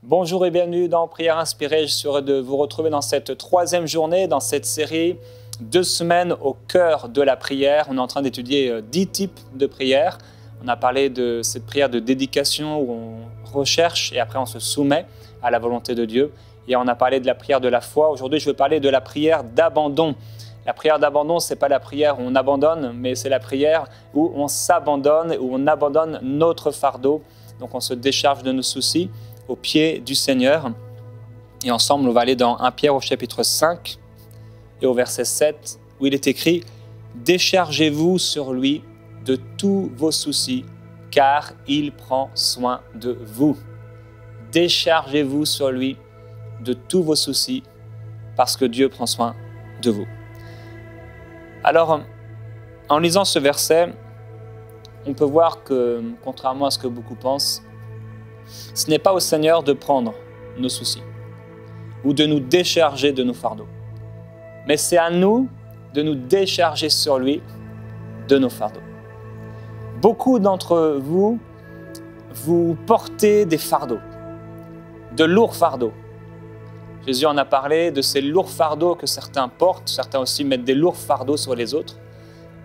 Bonjour et bienvenue dans Prière Inspirée. Je suis heureux de vous retrouver dans cette troisième journée, dans cette série 2 semaines au cœur de la prière. On est en train d'étudier 10 types de prières. On a parlé de cette prière de dédication où on recherche et après on se soumet à la volonté de Dieu. Et on a parlé de la prière de la foi. Aujourd'hui, je vais parler de la prière d'abandon. La prière d'abandon, ce n'est pas la prière où on abandonne, mais c'est la prière où on s'abandonne, où on abandonne notre fardeau. Donc on se décharge de nos soucis aux pieds du Seigneur. Et ensemble, on va aller dans 1 Pierre au chapitre 5 et au verset 7, où il est écrit « Déchargez-vous sur lui de tous vos soucis, car il prend soin de vous. » Déchargez-vous sur lui de tous vos soucis, parce que Dieu prend soin de vous. Alors, en lisant ce verset, on peut voir que, contrairement à ce que beaucoup pensent, ce n'est pas au Seigneur de prendre nos soucis ou de nous décharger de nos fardeaux. Mais c'est à nous de nous décharger sur lui de nos fardeaux. Beaucoup d'entre vous, vous portez des fardeaux, de lourds fardeaux. Jésus en a parlé de ces lourds fardeaux que certains portent, certains aussi mettent des lourds fardeaux sur les autres.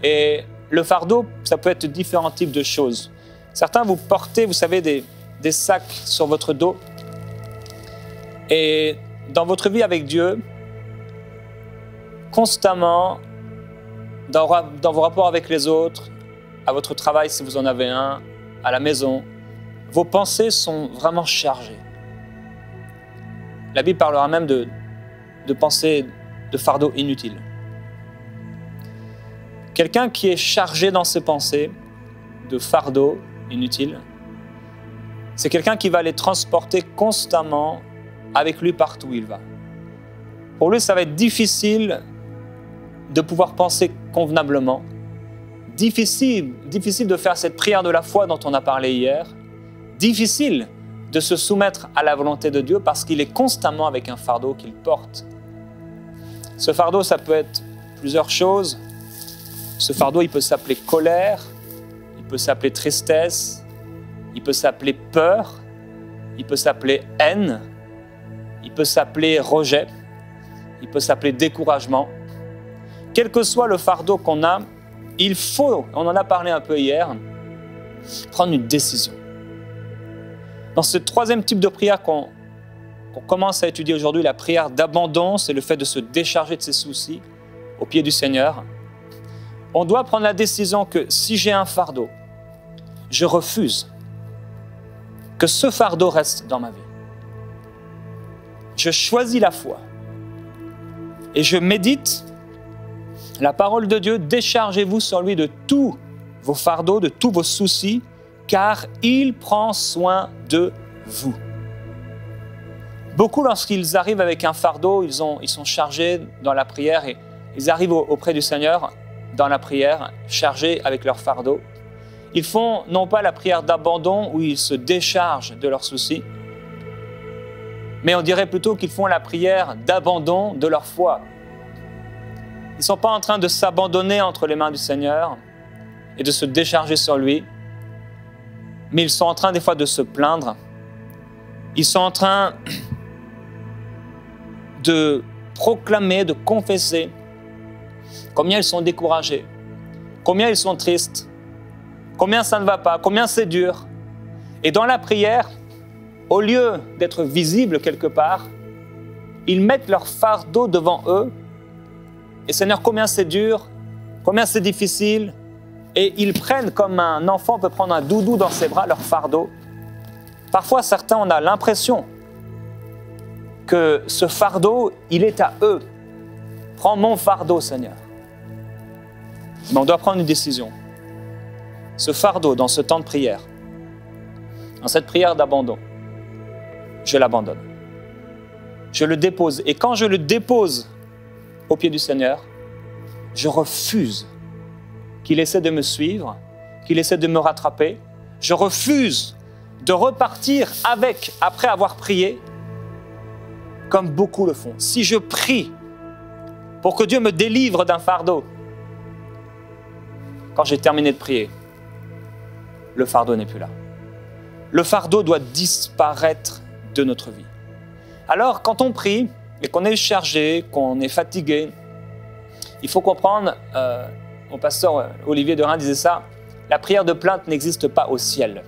Et le fardeau, ça peut être différents types de choses. Certains, vous portez, vous savez, des sacs sur votre dos. Et dans votre vie avec Dieu, constamment, dans vos rapports avec les autres, à votre travail si vous en avez un, à la maison, vos pensées sont vraiment chargées. La Bible parlera même de pensées, de fardeaux inutiles. Quelqu'un qui est chargé dans ses pensées de fardeaux inutiles, c'est quelqu'un qui va les transporter constamment avec lui partout où il va. Pour lui, ça va être difficile de pouvoir penser convenablement, difficile de faire cette prière de la foi dont on a parlé hier, difficile de se soumettre à la volonté de Dieu parce qu'il est constamment avec un fardeau qu'il porte. Ce fardeau, ça peut être plusieurs choses. Ce fardeau, il peut s'appeler colère, il peut s'appeler tristesse, il peut s'appeler peur, il peut s'appeler haine, il peut s'appeler rejet, il peut s'appeler découragement. Quel que soit le fardeau qu'on a, il faut, on en a parlé un peu hier, prendre une décision. Dans ce troisième type de prière qu'on commence à étudier aujourd'hui, la prière d'abandon, c'est le fait de se décharger de ses soucis au pied du Seigneur. On doit prendre la décision que si j'ai un fardeau, je refuse que ce fardeau reste dans ma vie. Je choisis la foi et je médite la parole de Dieu. Déchargez-vous sur lui de tous vos fardeaux, de tous vos soucis, car il prend soin de vous. Beaucoup, lorsqu'ils arrivent avec un fardeau, ils sont chargés dans la prière et ils arrivent auprès du Seigneur dans la prière, chargés avec leur fardeau. Ils font non pas la prière d'abandon où ils se déchargent de leurs soucis, mais on dirait plutôt qu'ils font la prière d'abandon de leur foi. Ils ne sont pas en train de s'abandonner entre les mains du Seigneur et de se décharger sur lui, mais ils sont en train des fois de se plaindre. Ils sont en train de proclamer, de confesser combien ils sont découragés, combien ils sont tristes, combien ça ne va pas, combien c'est dur. Et dans la prière, au lieu d'être visibles quelque part, ils mettent leur fardeau devant eux. Et Seigneur, combien c'est dur, combien c'est difficile. Et ils prennent, comme un enfant peut prendre un doudou dans ses bras, leur fardeau. Parfois, certains, on a l'impression que ce fardeau, il est à eux. Prends mon fardeau, Seigneur. Mais on doit prendre une décision. Ce fardeau, dans ce temps de prière, dans cette prière d'abandon, je l'abandonne. Je le dépose. Et quand je le dépose au pied du Seigneur, je refuse qu'il essaie de me suivre, qu'il essaie de me rattraper. Je refuse de repartir avec, après avoir prié, comme beaucoup le font. Si je prie pour que Dieu me délivre d'un fardeau, quand j'ai terminé de prier, le fardeau n'est plus là. Le fardeau doit disparaître de notre vie. Alors, quand on prie et qu'on est chargé, qu'on est fatigué, il faut comprendre, mon pasteur Olivier Derain disait ça, la prière de plainte n'existe pas au ciel.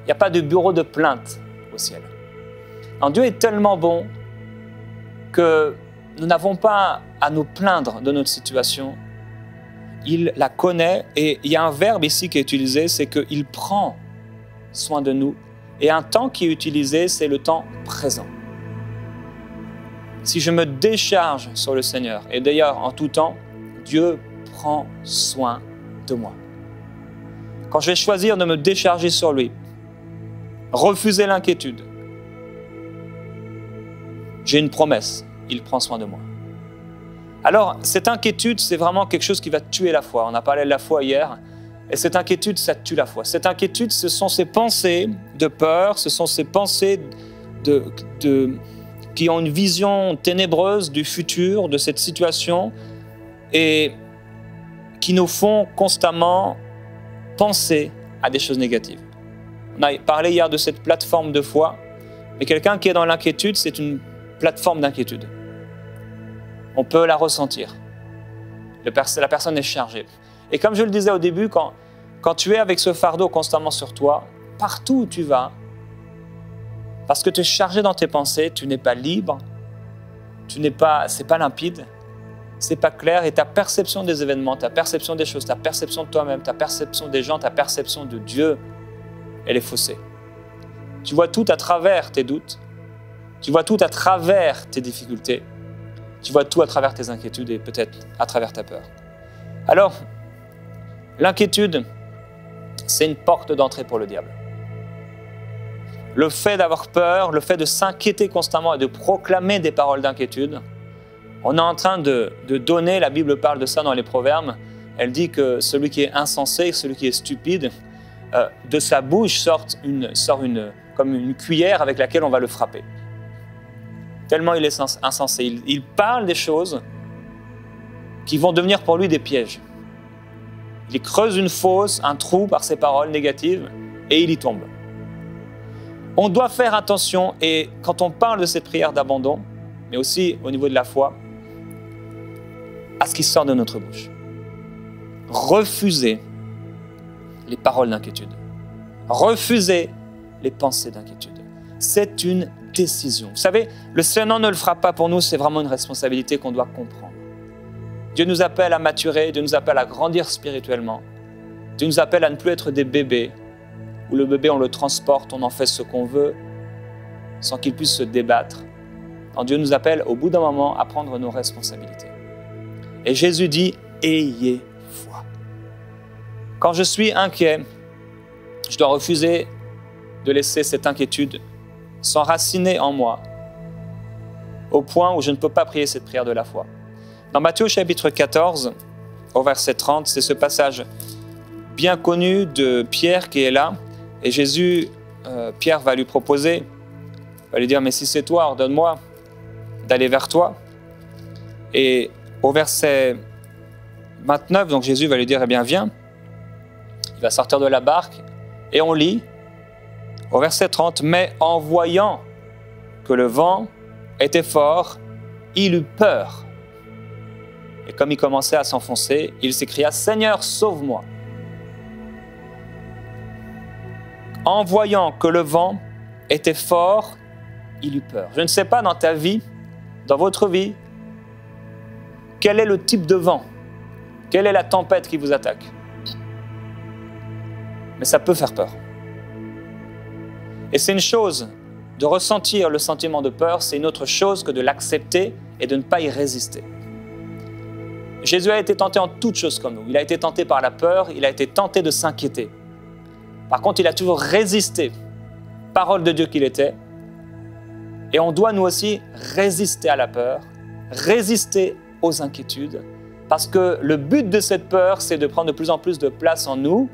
Il n'y a pas de bureau de plainte au ciel. Alors, Dieu est tellement bon que nous n'avons pas à nous plaindre de notre situation. Il la connaît et il y a un verbe ici qui est utilisé, c'est qu'il prend soin de nous. Et un temps qui est utilisé, c'est le temps présent. Si je me décharge sur le Seigneur, et d'ailleurs en tout temps, Dieu prend soin de moi. Quand je vais choisir de me décharger sur lui, refuser l'inquiétude, j'ai une promesse, il prend soin de moi. Alors, cette inquiétude, c'est vraiment quelque chose qui va tuer la foi. On a parlé de la foi hier, et cette inquiétude, ça tue la foi. Cette inquiétude, ce sont ces pensées de peur, ce sont ces pensées qui ont une vision ténébreuse du futur, de cette situation, et qui nous font constamment penser à des choses négatives. On a parlé hier de cette plateforme de foi, mais quelqu'un qui est dans l'inquiétude, c'est une plateforme d'inquiétude. On peut la ressentir. La personne est chargée. Et comme je le disais au début, quand tu es avec ce fardeau constamment sur toi, partout où tu vas, parce que tu es chargé dans tes pensées, tu n'es pas libre, c'est pas limpide, c'est pas clair, et ta perception des événements, ta perception des choses, ta perception de toi-même, ta perception des gens, ta perception de Dieu, elle est faussée. Tu vois tout à travers tes doutes, tu vois tout à travers tes difficultés, tu vois tout à travers tes inquiétudes et peut-être à travers ta peur. Alors, l'inquiétude, c'est une porte d'entrée pour le diable. Le fait d'avoir peur, le fait de s'inquiéter constamment et de proclamer des paroles d'inquiétude, on est en train de donner, la Bible parle de ça dans les Proverbes, elle dit que celui qui est insensé, celui qui est stupide, de sa bouche sort comme une cuillère avec laquelle on va le frapper. Tellement il est insensé. Il parle des choses qui vont devenir pour lui des pièges. Il creuse une fosse, un trou par ses paroles négatives et il y tombe. On doit faire attention et quand on parle de cette prière d'abandon, mais aussi au niveau de la foi, à ce qui sort de notre bouche. Refuser les paroles d'inquiétude. Refuser les pensées d'inquiétude. C'est une décision. Vous savez, le Seigneur ne le fera pas pour nous, c'est vraiment une responsabilité qu'on doit comprendre. Dieu nous appelle à maturer, Dieu nous appelle à grandir spirituellement. Dieu nous appelle à ne plus être des bébés, où le bébé, on le transporte, on en fait ce qu'on veut, sans qu'il puisse se débattre. Non, Dieu nous appelle, au bout d'un moment, à prendre nos responsabilités. Et Jésus dit, ayez foi. Quand je suis inquiet, je dois refuser de laisser cette inquiétude s'enraciner en moi, au point où je ne peux pas prier cette prière de la foi. Dans Matthieu chapitre 14, au verset 30, c'est ce passage bien connu de Pierre qui est là, et Jésus, Pierre va lui proposer, va lui dire, mais si c'est toi, ordonne-moi d'aller vers toi. Et au verset 29, donc Jésus va lui dire, eh bien viens. Il va sortir de la barque, et on lit, au verset 30, « Mais en voyant que le vent était fort, il eut peur. Et comme il commençait à s'enfoncer, il s'écria, « Seigneur, sauve-moi !» En voyant que le vent était fort, il eut peur. Je ne sais pas dans ta vie, dans votre vie, quel est le type de vent, quelle est la tempête qui vous attaque. Mais ça peut faire peur. Et c'est une chose de ressentir le sentiment de peur, c'est une autre chose que de l'accepter et de ne pas y résister. Jésus a été tenté en toutes choses comme nous. Il a été tenté par la peur, il a été tenté de s'inquiéter. Par contre, il a toujours résisté, parole de Dieu qu'il était. Et on doit nous aussi résister à la peur, résister aux inquiétudes, parce que le but de cette peur, c'est de prendre de plus en plus de place en nous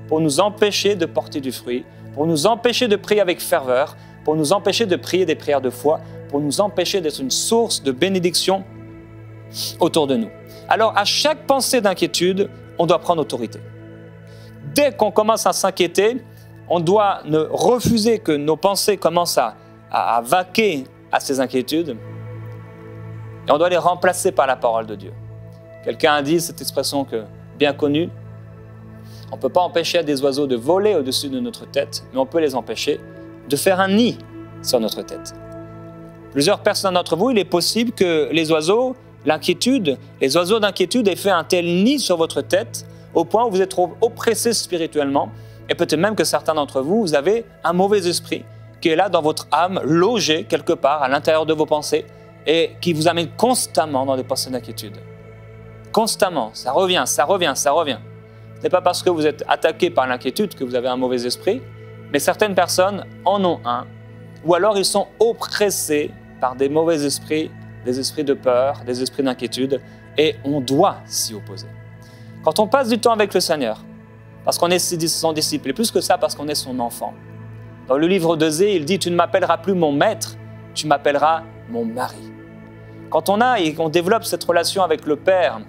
pour nous empêcher de porter du fruit, pour nous empêcher de prier avec ferveur, pour nous empêcher de prier des prières de foi, pour nous empêcher d'être une source de bénédiction autour de nous. Alors, à chaque pensée d'inquiétude, on doit prendre autorité. Dès qu'on commence à s'inquiéter, on doit ne refuser que nos pensées commencent à vaquer à ces inquiétudes. Et on doit les remplacer par la parole de Dieu. Quelqu'un a dit cette expression bien connue, on ne peut pas empêcher des oiseaux de voler au-dessus de notre tête, mais on peut les empêcher de faire un nid sur notre tête. Plusieurs personnes d'entre vous, il est possible que les oiseaux d'inquiétude aient fait un tel nid sur votre tête au point où vous êtes trop oppressé spirituellement et peut-être même que certains d'entre vous, vous avez un mauvais esprit qui est là dans votre âme, logé quelque part à l'intérieur de vos pensées et qui vous amène constamment dans des pensées d'inquiétude. Constamment, ça revient, ça revient, ça revient. Ce n'est pas parce que vous êtes attaqué par l'inquiétude que vous avez un mauvais esprit, mais certaines personnes en ont un, ou alors ils sont oppressés par des mauvais esprits, des esprits de peur, des esprits d'inquiétude, et on doit s'y opposer. Quand on passe du temps avec le Seigneur, parce qu'on est son disciple, et plus que ça, parce qu'on est son enfant. Dans le livre d'Osée, il dit « Tu ne m'appelleras plus mon maître, tu m'appelleras mon mari ». Quand on développe cette relation avec le Père,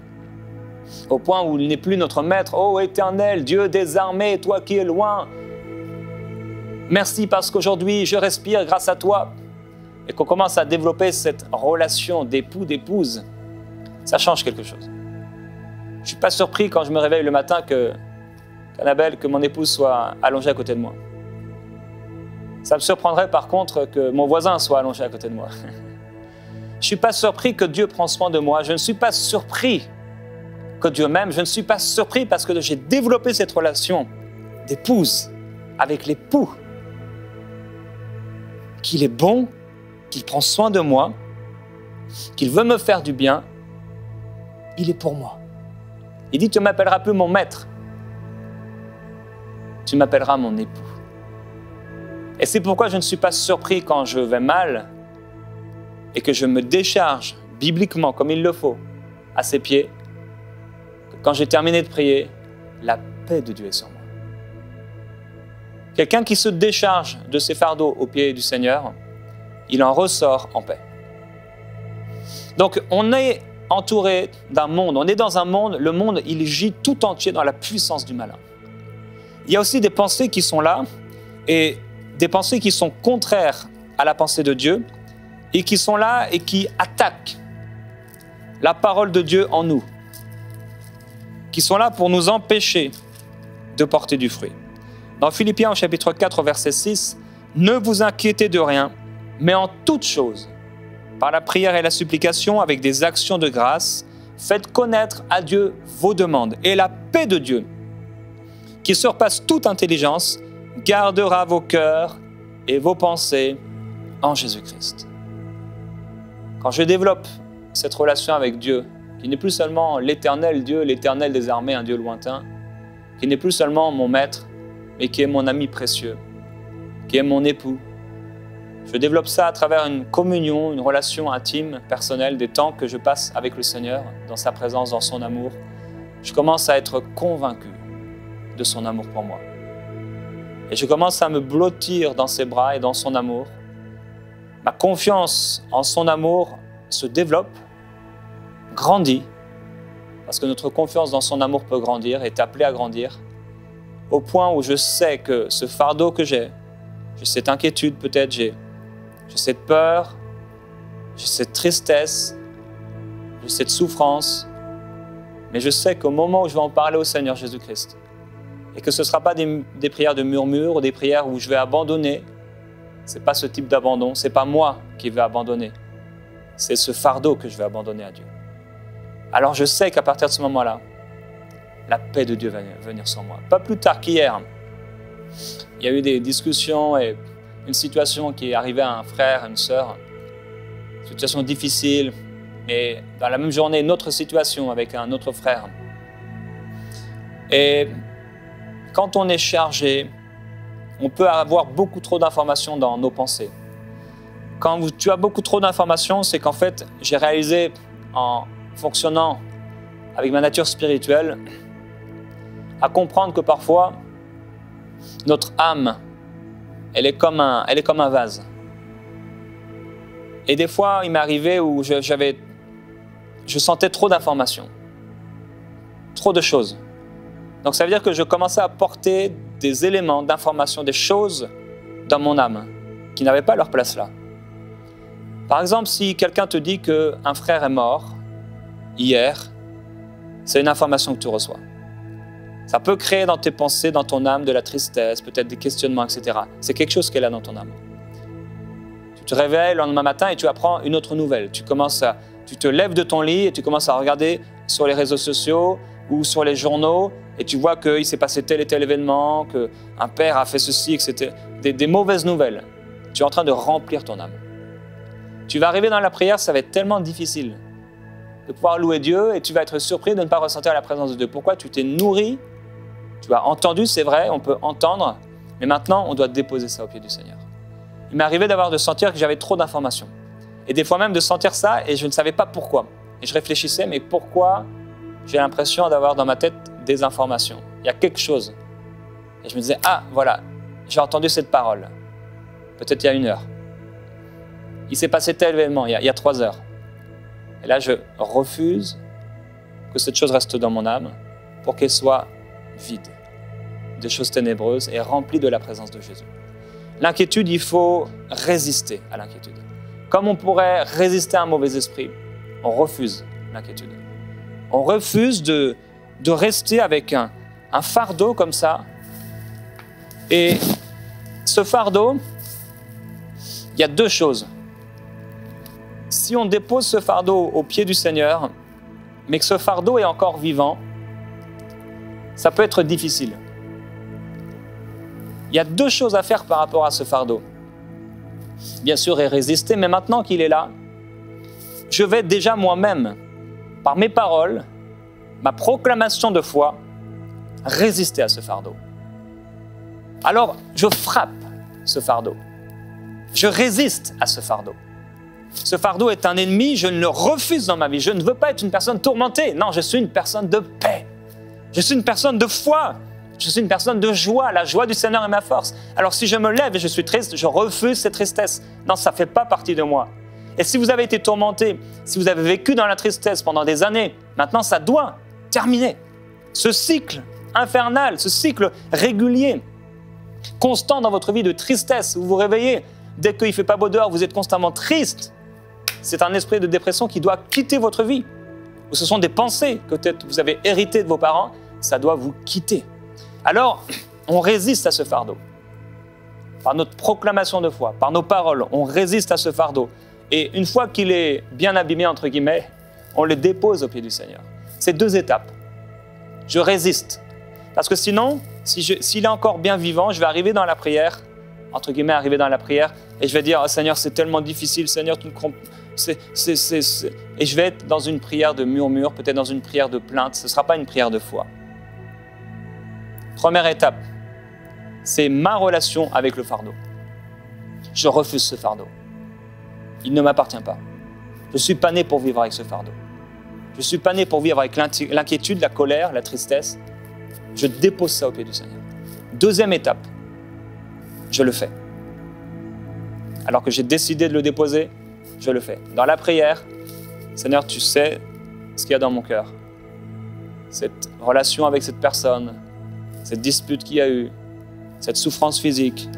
au point où il n'est plus notre maître, « Ô Éternel, Dieu des armées, toi qui es loin, merci parce qu'aujourd'hui je respire grâce à toi », et qu'on commence à développer cette relation d'époux, d'épouse, ça change quelque chose. Je ne suis pas surpris quand je me réveille le matin qu'Annabelle, que mon épouse soit allongée à côté de moi. Ça me surprendrait par contre que mon voisin soit allongé à côté de moi. Je ne suis pas surpris que Dieu prenne soin de moi. Je ne suis pas surpris que Dieu m'aime. Je ne suis pas surpris parce que j'ai développé cette relation d'épouse avec l'époux. Qu'il est bon, qu'il prend soin de moi, qu'il veut me faire du bien. Il est pour moi. Il dit, tu ne m'appelleras plus mon maître. Tu m'appelleras mon époux. Et c'est pourquoi je ne suis pas surpris quand je vais mal et que je me décharge bibliquement comme il le faut à ses pieds. Quand j'ai terminé de prier, la paix de Dieu est sur moi. Quelqu'un qui se décharge de ses fardeaux aux pieds du Seigneur, il en ressort en paix. Donc on est entouré d'un monde, on est dans un monde, le monde il gît tout entier dans la puissance du malin. Il y a aussi des pensées qui sont là et des pensées qui sont contraires à la pensée de Dieu et qui sont là et qui attaquent la parole de Dieu en nous, qui sont là pour nous empêcher de porter du fruit. Dans Philippiens au chapitre 4, verset 6, « Ne vous inquiétez de rien, mais en toute chose, par la prière et la supplication, avec des actions de grâce, faites connaître à Dieu vos demandes, et la paix de Dieu, qui surpasse toute intelligence, gardera vos cœurs et vos pensées en Jésus-Christ. » Quand je développe cette relation avec Dieu, qui n'est plus seulement l'éternel Dieu, l'éternel des armées, un Dieu lointain, qui n'est plus seulement mon maître, mais qui est mon ami précieux, qui est mon époux, je développe ça à travers une communion, une relation intime, personnelle, des temps que je passe avec le Seigneur, dans sa présence, dans son amour. Je commence à être convaincu de son amour pour moi. Et je commence à me blottir dans ses bras et dans son amour. Ma confiance en son amour se développe, grandit, parce que notre confiance dans son amour peut grandir, est appelée à grandir, au point où je sais que ce fardeau que j'ai cette inquiétude peut-être, j'ai cette peur, j'ai cette tristesse, j'ai cette souffrance, mais je sais qu'au moment où je vais en parler au Seigneur Jésus-Christ, et que ce ne sera pas des prières de murmure ou des prières où je vais abandonner, ce n'est pas ce type d'abandon, ce n'est pas moi qui vais abandonner, c'est ce fardeau que je vais abandonner à Dieu. Alors je sais qu'à partir de ce moment-là, la paix de Dieu va venir sur moi. Pas plus tard qu'hier, il y a eu des discussions et une situation qui est arrivée à un frère, à une sœur, une situation difficile, et dans la même journée, une autre situation avec un autre frère. Et quand on est chargé, on peut avoir beaucoup trop d'informations dans nos pensées. Quand tu as beaucoup trop d'informations, c'est qu'en fait, j'ai réalisé en fonctionnant avec ma nature spirituelle, à comprendre que parfois, notre âme, elle est comme un vase. Et des fois, il m'est arrivé où je sentais trop d'informations, trop de choses. Donc ça veut dire que je commençais à porter des éléments d'information, des choses dans mon âme. qui n'avaient pas leur place là. Par exemple, si quelqu'un te dit qu'un frère est mort hier, c'est une information que tu reçois. Ça peut créer dans tes pensées, dans ton âme, de la tristesse, peut-être des questionnements, etc. C'est quelque chose qui est là dans ton âme. Tu te réveilles le lendemain matin et tu apprends une autre nouvelle. Tu te lèves de ton lit et tu commences à regarder sur les réseaux sociaux ou sur les journaux et tu vois qu'il s'est passé tel et tel événement, qu'un père a fait ceci, etc. Des mauvaises nouvelles. Tu es en train de remplir ton âme. Tu vas arriver dans la prière, ça va être tellement difficile de pouvoir louer Dieu et tu vas être surpris de ne pas ressentir la présence de Dieu. Pourquoi? Tu t'es nourri, tu as entendu, c'est vrai, on peut entendre, mais maintenant on doit déposer ça au pied du Seigneur. Il m'est arrivé de sentir que j'avais trop d'informations. Et des fois même de sentir ça et je ne savais pas pourquoi. Et je réfléchissais, mais pourquoi j'ai l'impression d'avoir dans ma tête des informations? Il y a quelque chose. Et je me disais, ah voilà, j'ai entendu cette parole. Peut-être il y a 1 heure. Il s'est passé tel événement, il y a 3 heures. Et là, je refuse que cette chose reste dans mon âme pour qu'elle soit vide de choses ténébreuses et remplie de la présence de Jésus. L'inquiétude, il faut résister à l'inquiétude. Comme on pourrait résister à un mauvais esprit, on refuse l'inquiétude. On refuse de rester avec un fardeau comme ça. Et ce fardeau, il y a 2 choses. Si on dépose ce fardeau au pied du Seigneur, mais que ce fardeau est encore vivant, ça peut être difficile. Il y a 2 choses à faire par rapport à ce fardeau. Bien sûr, et résister, mais maintenant qu'il est là, je vais déjà moi-même, par mes paroles, ma proclamation de foi, résister à ce fardeau. Alors, je frappe ce fardeau. Je résiste à ce fardeau. Ce fardeau est un ennemi, je ne le refuse dans ma vie. Je ne veux pas être une personne tourmentée. Non, je suis une personne de paix. Je suis une personne de foi. Je suis une personne de joie. La joie du Seigneur est ma force. Alors si je me lève et je suis triste, je refuse cette tristesse. Non, ça ne fait pas partie de moi. Et si vous avez été tourmenté, si vous avez vécu dans la tristesse pendant des années, maintenant ça doit terminer. Ce cycle infernal, ce cycle régulier, constant dans votre vie de tristesse, vous vous réveillez, dès qu'il ne fait pas beau dehors, vous êtes constamment triste. C'est un esprit de dépression qui doit quitter votre vie. Ou ce sont des pensées que peut-être vous avez héritées de vos parents, ça doit vous quitter. Alors, on résiste à ce fardeau. Par notre proclamation de foi, par nos paroles, on résiste à ce fardeau. Et une fois qu'il est bien abîmé, entre guillemets, on le dépose au pied du Seigneur. C'est 2 étapes. Je résiste. Parce que sinon, s'il est encore bien vivant, je vais arriver dans la prière, entre guillemets, arriver dans la prière, et je vais dire, oh, Seigneur, c'est tellement difficile, Seigneur, tu ne comprends. Et je vais être dans une prière de murmure, peut-être dans une prière de plainte. Ce ne sera pas une prière de foi. Première étape, c'est ma relation avec le fardeau. Je refuse ce fardeau. Il ne m'appartient pas. Je ne suis pas né pour vivre avec ce fardeau. Je ne suis pas né pour vivre avec l'inquiétude, la colère, la tristesse. Je dépose ça au pied du Seigneur. 2e étape, je le fais. Alors que j'ai décidé de le déposer, je le fais. Dans la prière, Seigneur, tu sais ce qu'il y a dans mon cœur. Cette relation avec cette personne, cette dispute qu'il y a eu, cette souffrance physique,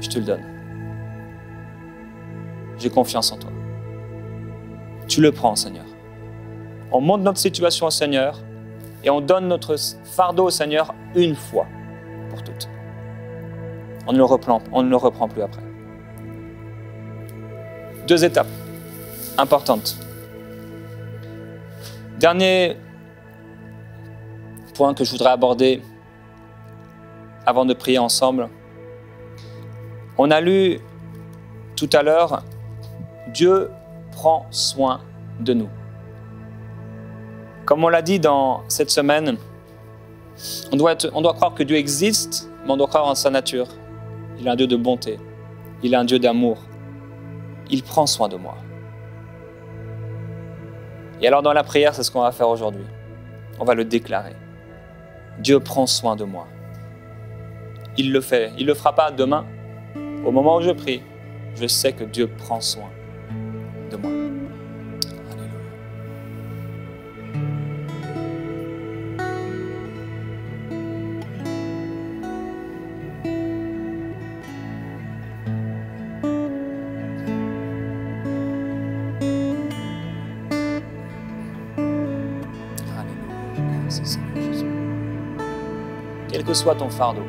je te le donne. J'ai confiance en toi. Tu le prends, Seigneur. On montre notre situation au Seigneur et on donne notre fardeau au Seigneur une fois pour toutes. On ne le reprend plus après. 2 étapes importantes. Dernier point que je voudrais aborder avant de prier ensemble. On a lu tout à l'heure, Dieu prend soin de nous. Comme on l'a dit dans cette semaine, on doit croire que Dieu existe, mais on doit croire en sa nature. Il est un Dieu de bonté, il est un Dieu d'amour. Il prend soin de moi. Et alors dans la prière, c'est ce qu'on va faire aujourd'hui. On va le déclarer. Dieu prend soin de moi. Il le fait. Il ne le fera pas demain. Au moment où je prie, je sais que Dieu prend soin de moi. Alléluia. quel que soit ton fardeau.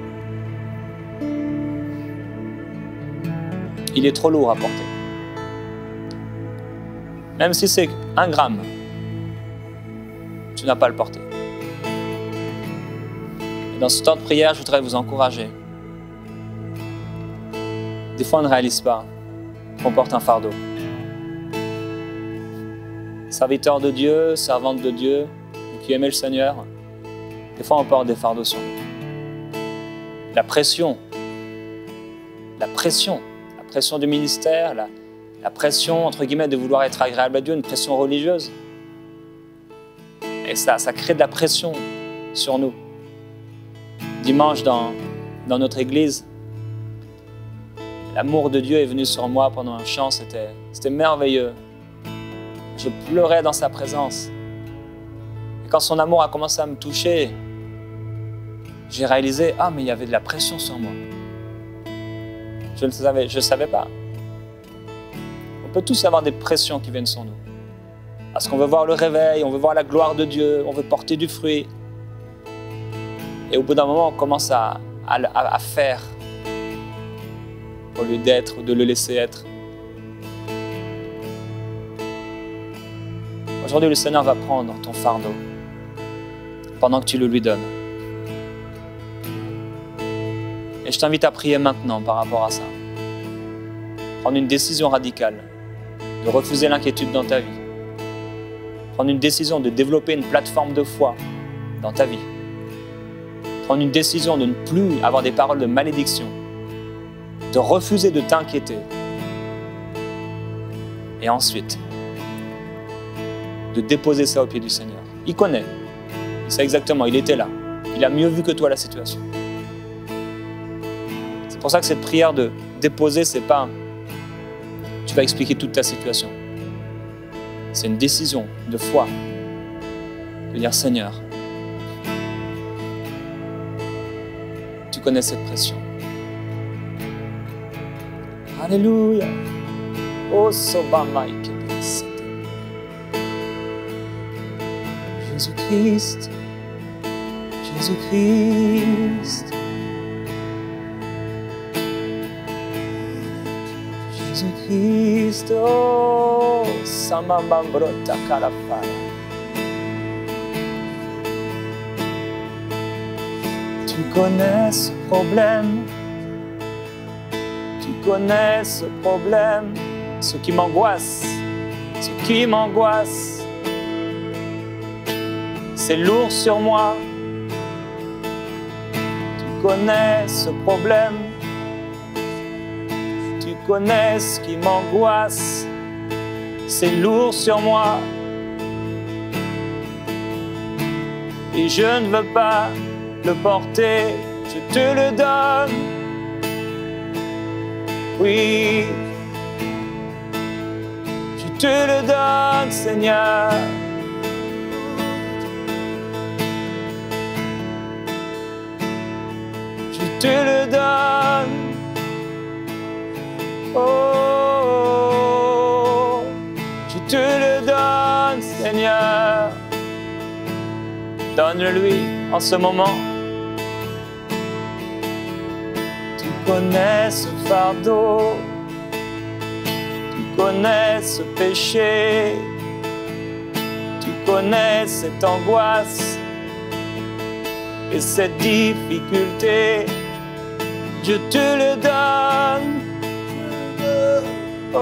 Il est trop lourd à porter. Même si c'est 1 gramme, tu n'as pas à le porter. Et dans ce temps de prière, je voudrais vous encourager. Des fois, on ne réalise pas qu'on porte un fardeau. Serviteur de Dieu, servante de Dieu, vous qui aimez le Seigneur, des fois on porte des fardeaux sur nous. La pression du ministère, la pression, entre guillemets, de vouloir être agréable à Dieu, une pression religieuse. Et ça crée de la pression sur nous. Dimanche, dans notre église, l'amour de Dieu est venu sur moi pendant un chant, c'était merveilleux. Je pleurais dans sa présence. Et quand son amour a commencé à me toucher, j'ai réalisé, ah, mais il y avait de la pression sur moi. Je ne savais pas. On peut tous avoir des pressions qui viennent sur nous. Parce qu'on veut voir le réveil, on veut voir la gloire de Dieu, on veut porter du fruit. Et au bout d'un moment, on commence à faire au lieu d'être ou de le laisser être. Aujourd'hui, le Seigneur va prendre ton fardeau pendant que tu le lui donnes. Et je t'invite à prier maintenant par rapport à ça. Prendre une décision radicale de refuser l'inquiétude dans ta vie. Prendre une décision de développer une plateforme de foi dans ta vie. Prendre une décision de ne plus avoir des paroles de malédiction. De refuser de t'inquiéter. Et ensuite, de déposer ça au pied du Seigneur. Il connaît. Il sait exactement, il était là. Il a mieux vu que toi la situation. C'est pour ça que cette prière de déposer, c'est pas tu vas expliquer toute ta situation. C'est une décision de foi. De dire Seigneur, tu connais cette pression. Alléluia. Oh, Sobamaïke. Jésus-Christ, Jésus-Christ, Jésus-Christ, oh, Samamambrota Kalafaya. Tu connais ce problème, ce qui m'angoisse, c'est lourd sur moi. Tu connais ce problème. Tu connais ce qui m'angoisse. C'est lourd sur moi. Et je ne veux pas le porter. Je te le donne. Oui. Je te le donne, Seigneur. Je te le donne, oh, je te le donne, Seigneur. Donne-le-lui en ce moment. Tu connais ce fardeau, tu connais ce péché, tu connais cette angoisse et cette difficulté. Je te le donne, oh,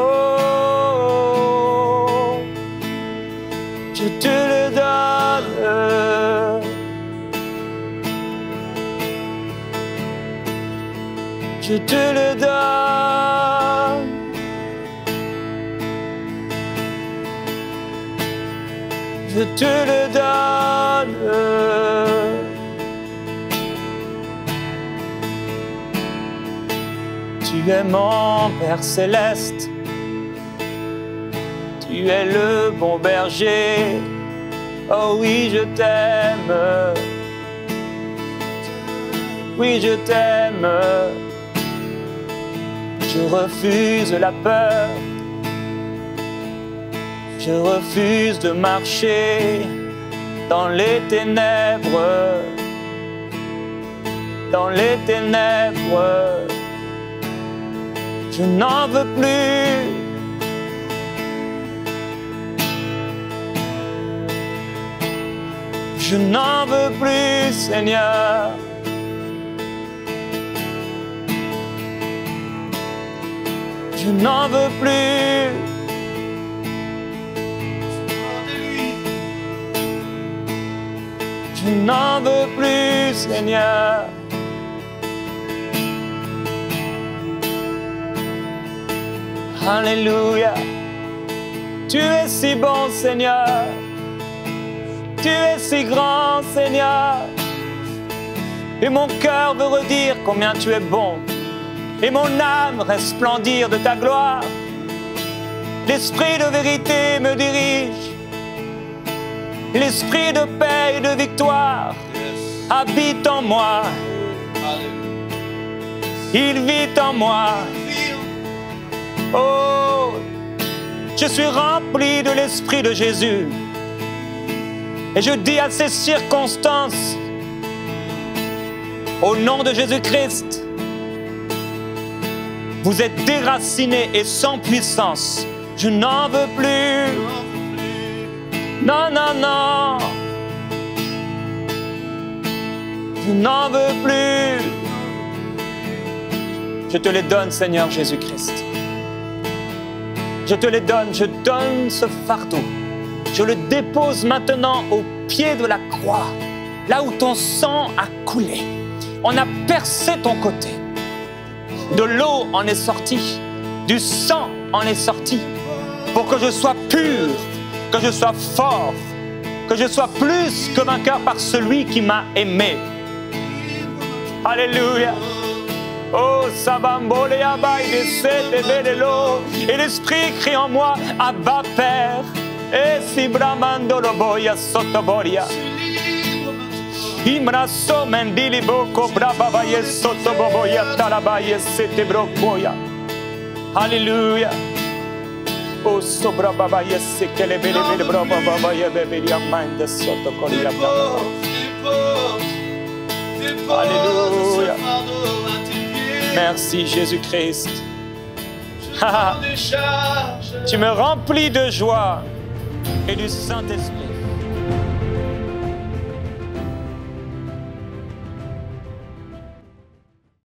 je te le donne, je te le donne, je te le donne. Tu es mon Père céleste, tu es le bon berger, oh oui je t'aime, oui je t'aime, je refuse la peur, je refuse de marcher dans les ténèbres, dans les ténèbres. Je n'en veux plus. Je n'en veux plus, Seigneur. Je n'en veux plus. Je n'en veux plus, Seigneur. Alléluia. Tu es si bon, Seigneur. Tu es si grand, Seigneur. Et mon cœur veut redire combien tu es bon. Et mon âme resplendir de ta gloire. L'esprit de vérité me dirige. L'esprit de paix et de victoire habite en moi. Il vit en moi. Oh, je suis rempli de l'esprit de Jésus. Et je dis à ces circonstances, au nom de Jésus-Christ, vous êtes déracinés et sans puissance. Je n'en veux plus. Non, non, non. Je n'en veux plus. Je te les donne, Seigneur Jésus-Christ. Je te les donne, je donne ce fardeau. Je le dépose maintenant au pied de la croix, là où ton sang a coulé. On a percé ton côté. De l'eau en est sortie, du sang en est sorti, pour que je sois pur, que je sois fort, que je sois plus que vainqueur par celui qui m'a aimé. Alléluia. Oh, Sabambole Abaï de Sete Belelo. Et l'Esprit crie en moi, Abba Père. Et si Bramando Loboya Sotoboria. Imraso Mendili Boko Brababaye Sotoboya Tarabaye Sete Brokoya. Alléluia. Oh, Sobrababaye Sekele Bele Brababaye Bebelia Mande Sotokoria. Alléluia. Merci Jésus-Christ. Tu me remplis de joie et du Saint-Esprit.